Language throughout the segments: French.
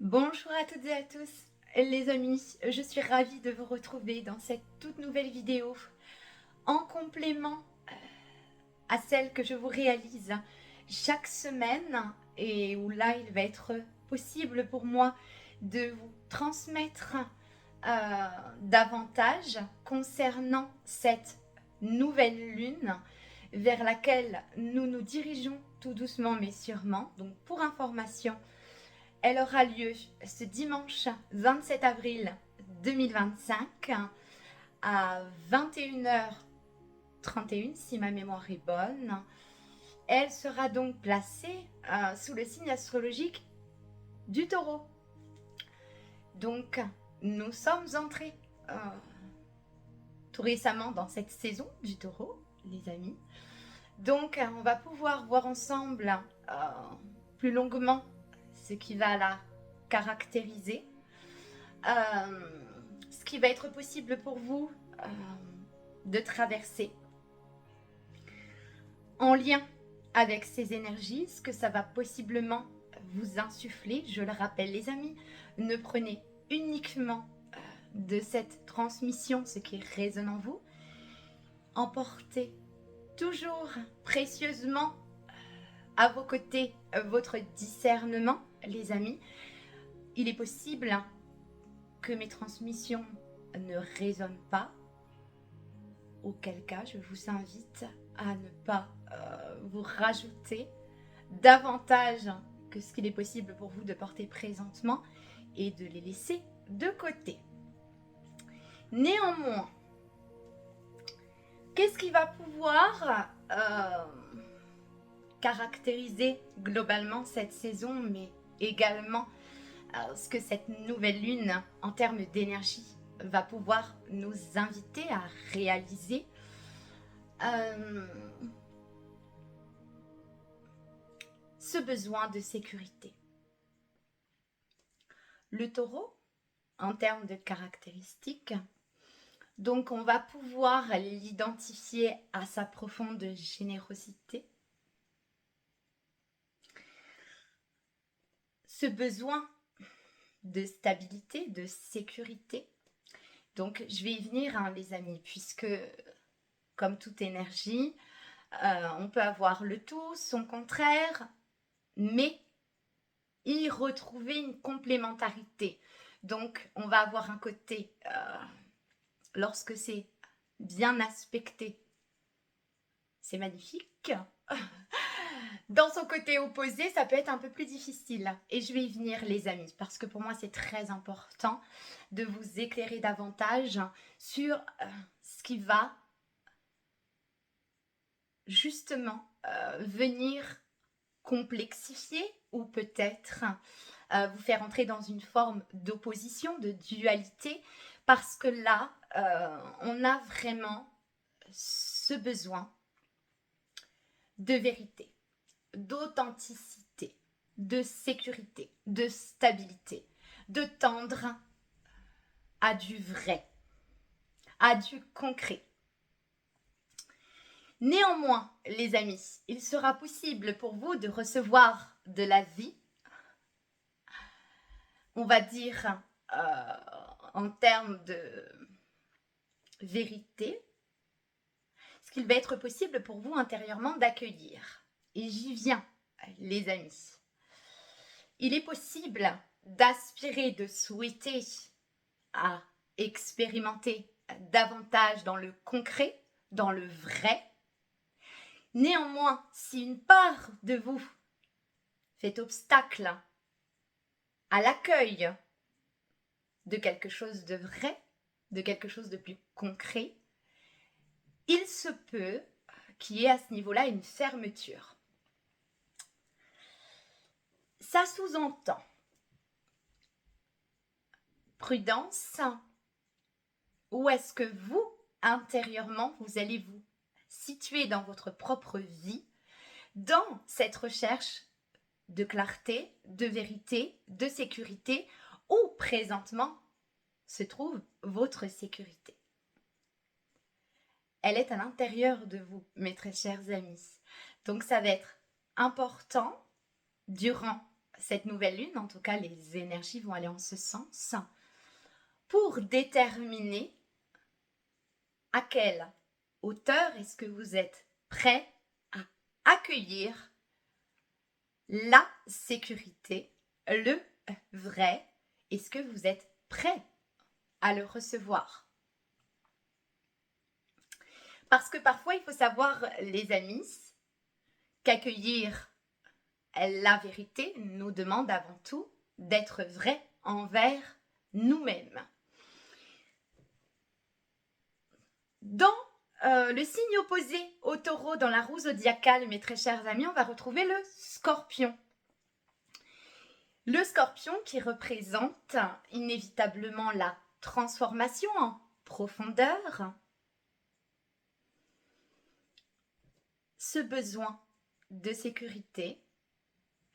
Bonjour à toutes et à tous, les amis, je suis ravie de vous retrouver dans cette toute nouvelle vidéo en complément à celle que je vous réalise chaque semaine et où là il va être possible pour moi de vous transmettre davantage concernant cette nouvelle lune vers laquelle nous nous dirigeons tout doucement mais sûrement. Donc pour information, elle aura lieu ce dimanche 27 avril 2025 à 21h31 si ma mémoire est bonne. Elle sera donc placée sous le signe astrologique du taureau. Donc nous sommes entrés tout récemment dans cette saison du taureau, les amis. Donc on va pouvoir voir ensemble plus longuement ce qui va la caractériser, ce qui va être possible pour vous de traverser en lien avec ces énergies, ce que ça va possiblement vous insuffler. Je le rappelle les amis, ne prenez uniquement de cette transmission ce qui résonne en vous. Emportez toujours précieusement à vos côtés votre discernement, les amis. Il est possible que mes transmissions ne résonnent pas, auquel cas je vous invite à ne pas vous rajouter davantage que ce qu'il est possible pour vous de porter présentement et de les laisser de côté. Néanmoins, qu'est-ce qui va pouvoir caractériser globalement cette saison, mais également ce que cette nouvelle lune en termes d'énergie va pouvoir nous inviter à réaliser. Ce besoin de sécurité. Le taureau, en termes de caractéristiques, donc on va pouvoir l'identifier à sa profonde générosité. Ce besoin de stabilité, de sécurité. Donc je vais y venir les amis, puisque comme toute énergie, on peut avoir le tout, son contraire, mais y retrouver une complémentarité. Donc on va avoir un côté, lorsque c'est bien aspecté, c'est magnifique. Dans son côté opposé, ça peut être un peu plus difficile. Et je vais y venir les amis, parce que pour moi c'est très important de vous éclairer davantage sur ce qui va justement venir complexifier ou peut-être vous faire entrer dans une forme d'opposition, de dualité, parce que là, on a vraiment ce besoin de vérité, d'authenticité, de sécurité, de stabilité, de tendre à du vrai, à du concret. Néanmoins, les amis, il sera possible pour vous de recevoir de la vie, on va dire en termes de vérité, ce qu'il va être possible pour vous intérieurement d'accueillir. Et j'y viens, les amis. Il est possible d'aspirer, de souhaiter à expérimenter davantage dans le concret, dans le vrai. Néanmoins, si une part de vous fait obstacle à l'accueil de quelque chose de vrai, de quelque chose de plus concret, il se peut qu'il y ait à ce niveau-là une fermeture. Ça sous-entend prudence. Où est-ce que vous, intérieurement, vous allez vous situer dans votre propre vie, dans cette recherche de clarté, de vérité, de sécurité, où présentement se trouve votre sécurité. Elle est à l'intérieur de vous, mes très chers amis. Donc ça va être important durant cette nouvelle lune, en tout cas les énergies vont aller en ce sens, pour déterminer à quelle hauteur est-ce que vous êtes prêt à accueillir la sécurité, le vrai. Est-ce que vous êtes prêt à le recevoir? Parce que parfois, il faut savoir, les amis, qu'accueillir la vérité nous demande avant tout d'être vrai envers nous-mêmes. Dans le signe opposé au taureau dans la roue zodiacale, mes très chers amis, on va retrouver le scorpion. Le scorpion qui représente inévitablement la transformation en profondeur. Ce besoin de sécurité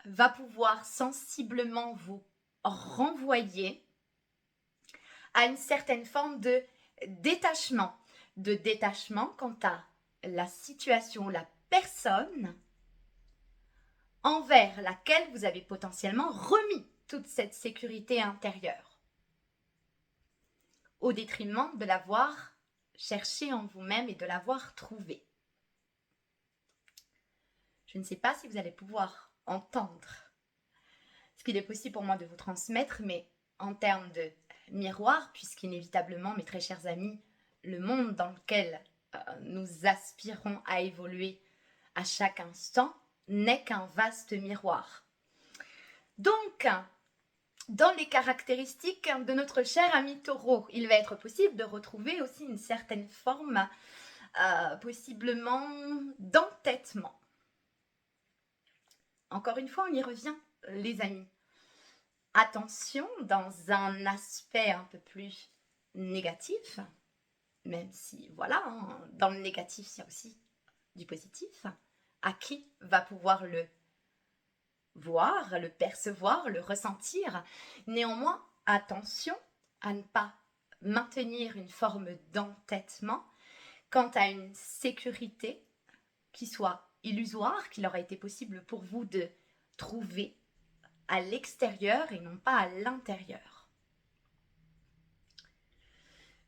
va pouvoir sensiblement vous renvoyer à une certaine forme de détachement quant à la situation, la personne envers laquelle vous avez potentiellement remis toute cette sécurité intérieure, au détriment de l'avoir cherchée en vous-même et de l'avoir trouvée. Je ne sais pas si vous allez pouvoir entendre ce qu'il est possible pour moi de vous transmettre, mais en termes de miroir, puisqu'inévitablement, mes très chers amis, le monde dans lequel nous aspirons à évoluer à chaque instant n'est qu'un vaste miroir. Donc, dans les caractéristiques de notre cher ami taureau, il va être possible de retrouver aussi une certaine forme, possiblement d'entêtement. Encore une fois, on y revient, les amis. Attention, dans un aspect un peu plus négatif, même si, voilà, dans le négatif, il y a aussi du positif, à qui va pouvoir le voir, le percevoir, le ressentir. Néanmoins, attention à ne pas maintenir une forme d'entêtement quant à une sécurité qui soit illusoire, qu'il aurait été possible pour vous de trouver à l'extérieur et non pas à l'intérieur.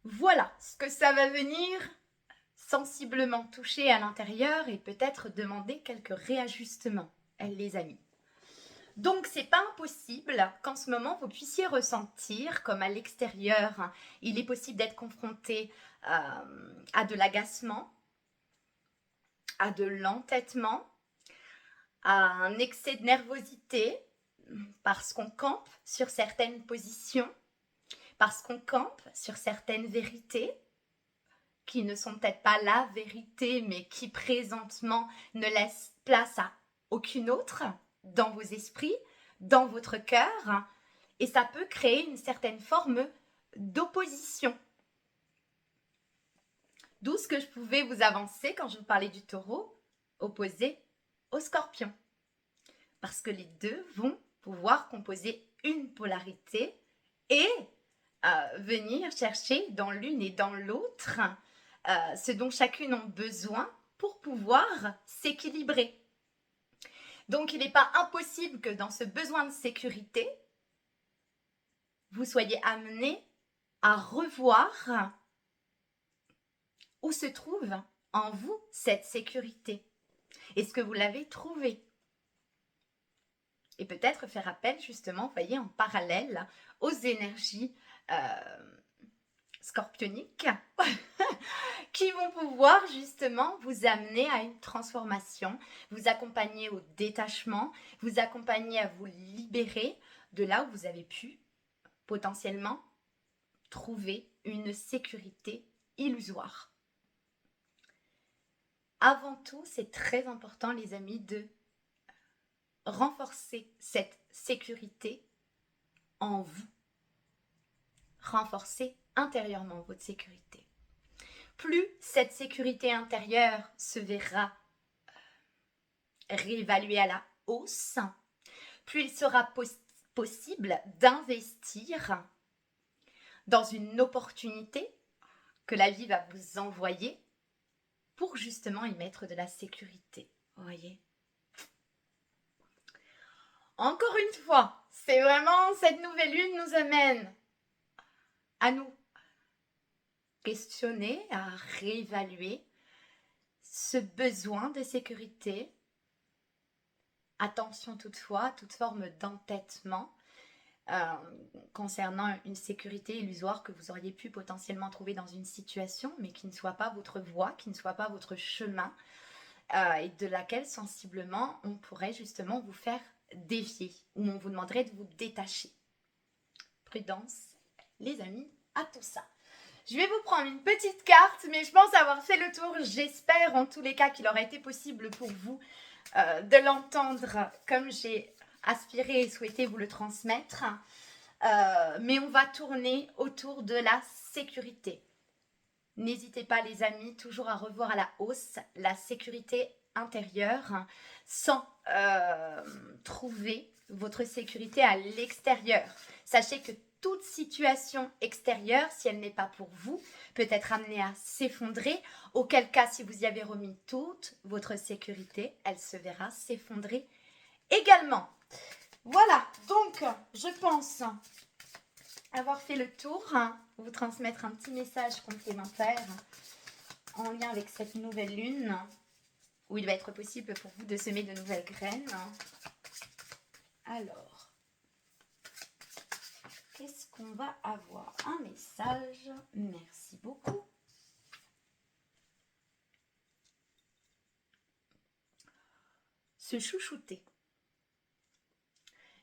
Voilà ce que ça va venir sensiblement toucher à l'intérieur et peut-être demander quelques réajustements, les amis. Donc, c'est pas impossible qu'en ce moment, vous puissiez ressentir comme à l'extérieur, il est possible d'être confronté à de l'agacement, à de l'entêtement, à un excès de nervosité, parce qu'on campe sur certaines positions, parce qu'on campe sur certaines vérités qui ne sont peut-être pas la vérité, mais qui présentement ne laissent place à aucune autre dans vos esprits, dans votre cœur, et ça peut créer une certaine forme d'opposition. D'où ce que je pouvais vous avancer quand je vous parlais du taureau opposé au scorpion. Parce que les deux vont pouvoir composer une polarité et venir chercher dans l'une et dans l'autre ce dont chacune a besoin pour pouvoir s'équilibrer. Donc, il n'est pas impossible que dans ce besoin de sécurité, vous soyez amené à revoir où se trouve en vous cette sécurité. Est-ce que vous l'avez trouvée? Et peut-être faire appel justement, vous voyez, en parallèle aux énergies scorpioniques qui vont pouvoir justement vous amener à une transformation, vous accompagner au détachement, vous accompagner à vous libérer de là où vous avez pu potentiellement trouver une sécurité illusoire. Avant tout, c'est très important, les amis, de renforcer cette sécurité en vous. Renforcer intérieurement votre sécurité. Plus cette sécurité intérieure se verra réévaluée à la hausse, plus il sera possible d'investir dans une opportunité que la vie va vous envoyer pour justement y mettre de la sécurité. Vous voyez ? Encore une fois, c'est vraiment cette nouvelle lune nous amène à nous questionner, à réévaluer ce besoin de sécurité. Attention toutefois à toute forme d'entêtement concernant une sécurité illusoire que vous auriez pu potentiellement trouver dans une situation, mais qui ne soit pas votre voie, qui ne soit pas votre chemin, et de laquelle sensiblement on pourrait justement vous faire dévier, ou on vous demanderait de vous détacher. Prudence, les amis, à tout ça. Je vais vous prendre une petite carte, mais je pense avoir fait le tour. J'espère en tous les cas qu'il aurait été possible pour vous de l'entendre comme j'ai aspiré et souhaité vous le transmettre. Mais on va tourner autour de la sécurité. N'hésitez pas les amis, toujours à revoir à la hausse la sécurité intérieure sans trouver votre sécurité à l'extérieur. Sachez que toute situation extérieure, si elle n'est pas pour vous, peut être amenée à s'effondrer, auquel cas, si vous y avez remis toute votre sécurité, elle se verra s'effondrer également. Voilà, donc je pense avoir fait le tour, vous transmettre un petit message complémentaire en lien avec cette nouvelle lune, où il va être possible pour vous de semer de nouvelles graines. Alors, qu'est-ce qu'on va avoir? Un message, merci beaucoup. Se chouchouter.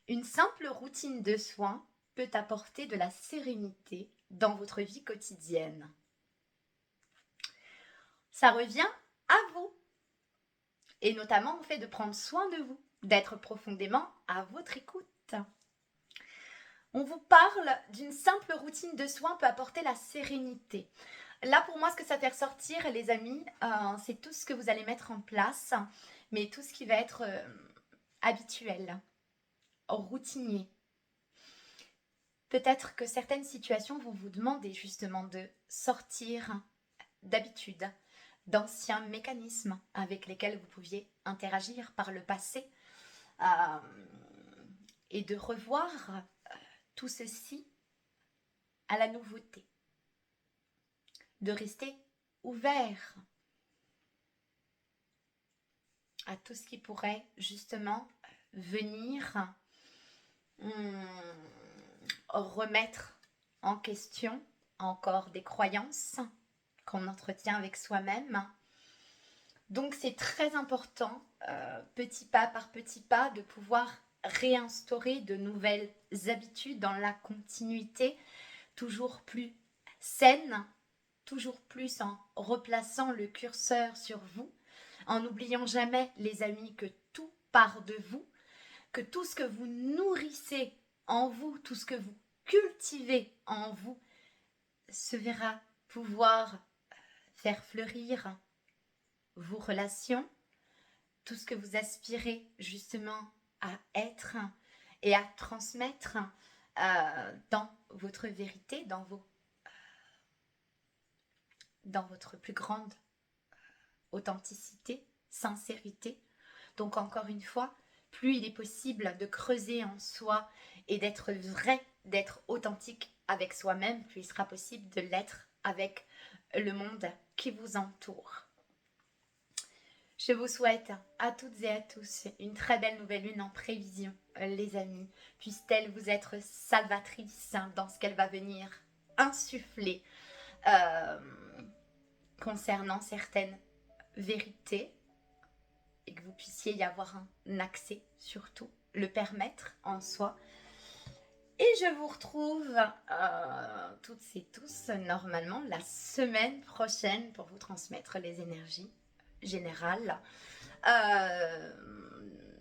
Une simple routine de soins peut apporter de la sérénité dans votre vie quotidienne. Ça revient à vous, et notamment au fait de prendre soin de vous, d'être profondément à votre écoute. On vous parle d'une simple routine de soins peut apporter la sérénité. Là, pour moi, ce que ça fait ressortir, les amis, c'est tout ce que vous allez mettre en place, mais tout ce qui va être habituel, routinier. Peut-être que certaines situations vont vous demander justement de sortir d'habitude, d'anciens mécanismes avec lesquels vous pouviez interagir par le passé et de revoir tout ceci à la nouveauté, de rester ouvert à tout ce qui pourrait justement venir remettre en question encore des croyances qu'on entretient avec soi-même. Donc c'est très important, petit pas par petit pas, de pouvoir réinstaurer de nouvelles habitudes dans la continuité, toujours plus saine, toujours plus en replaçant le curseur sur vous, en n'oubliant jamais, les amis, que tout part de vous, que tout ce que vous nourrissez en vous, tout ce que vous cultivez en vous, se verra pouvoir faire fleurir vos relations, tout ce que vous aspirez justement à être et à transmettre dans votre vérité, dans votre plus grande authenticité, sincérité. Donc encore une fois, plus il est possible de creuser en soi et d'être vrai, d'être authentique avec soi-même, plus il sera possible de l'être avec le monde qui vous entoure. Je vous souhaite à toutes et à tous une très belle nouvelle lune en prévision, les amis. Puisse-t-elle vous être salvatrice dans ce qu'elle va venir insuffler concernant certaines vérités, et que vous puissiez y avoir un accès, surtout, le permettre en soi. Et je vous retrouve toutes et tous normalement la semaine prochaine pour vous transmettre les énergies générales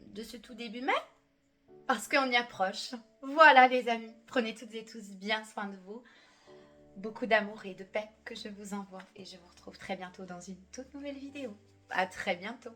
de ce tout début mai, parce qu'on y approche. Voilà les amis, prenez toutes et tous bien soin de vous. Beaucoup d'amour et de paix que je vous envoie, et je vous retrouve très bientôt dans une toute nouvelle vidéo. À très bientôt.